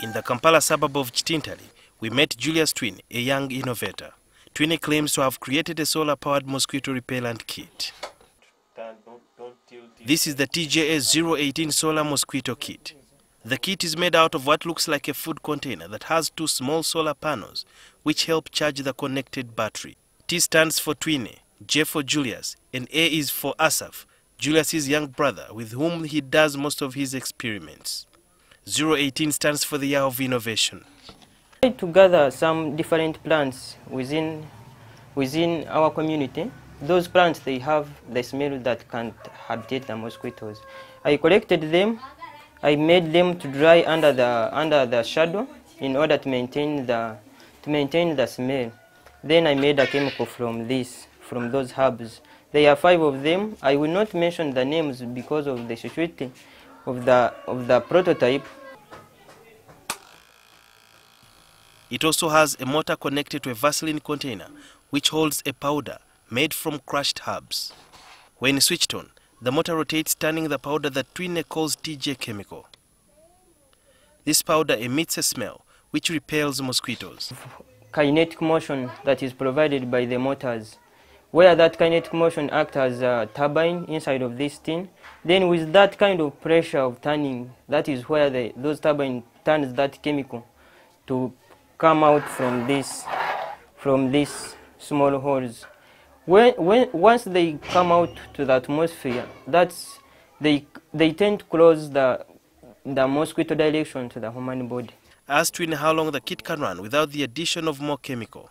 In the Kampala suburb of Chitintali, we met Julius Twine, a young innovator. Twine claims to have created a solar-powered mosquito repellent kit. This is the TJS 018 solar mosquito kit. The kit is made out of what looks like a food container that has two small solar panels which help charge the connected battery. T stands for Twine, J for Julius, and A is for Asaf, Julius's young brother with whom he does most of his experiments. 018 stands for the year of innovation. We try to gather some different plants within our community. Those plants, they have the smell that can't habitate the mosquitoes. I collected them. I made them to dry under the shadow in order to maintain the smell. Then I made a chemical from those herbs. There are 5 of them. I will not mention the names because of the security of the prototype. It also has a motor connected to a Vaseline container which holds a powder made from crushed herbs. When switched on, the motor rotates, turning the powder that Twine calls TJ chemical. This powder emits a smell which repels mosquitoes. Kinetic motion that is provided by the motors, where that kinetic motion acts as a turbine inside of this tin. Then with that kind of pressure of turning, that is where those turbine turns that chemical to come out from these small holes. Once they come out to the atmosphere, they tend to close the mosquito direction to the human body. Ask Twine how long the kit can run without the addition of more chemical.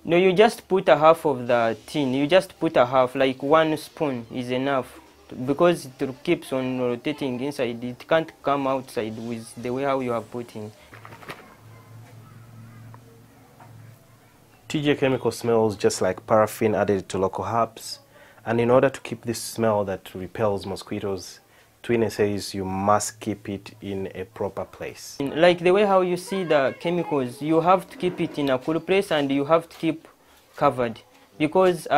No, you just put a half of the tin. You just put a half, like 1 spoon is enough, because it keeps on rotating inside. It can't come outside with the way how you have put in. TJ chemical smells just like paraffin added to local herbs, and in order to keep this smell that repels mosquitoes, Twine says you must keep it in a proper place. Like the way how you see the chemicals, you have to keep it in a cool place and you have to keep covered, because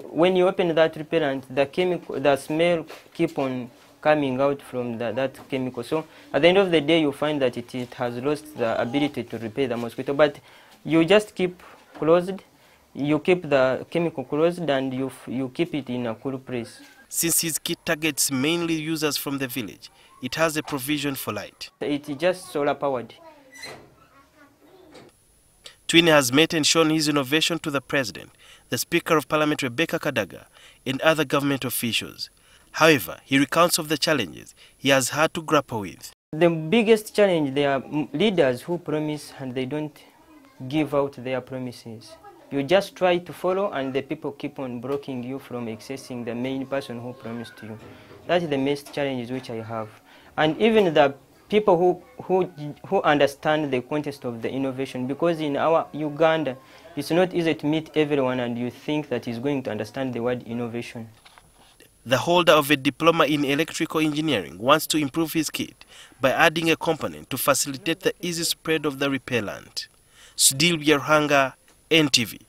when you open that repellent, the smell keep on coming out from that chemical. So at the end of the day, you find that it has lost the ability to repel the mosquito. But you just keep closed, you keep the chemical closed, and you keep it in a cool place. Since his kit targets mainly users from the village, it has a provision for light. It is just solar powered. Twine has met and shown his innovation to the President, the Speaker of Parliament Rebecca Kadaga, and other government officials. However, he recounts of the challenges he has had to grapple with. The biggest challenge, there are leaders who promise and they don't give out their promises. You just try to follow and the people keep on blocking you from accessing the main person who promised you. That's the most challenges which I have. And even the people who understand the context of the innovation, because in our Uganda, it's not easy to meet everyone and you think that he's going to understand the word innovation. The holder of a diploma in electrical engineering wants to improve his kit by adding a component to facilitate the easy spread of the repellent. Sudil Bierhanga, NTV.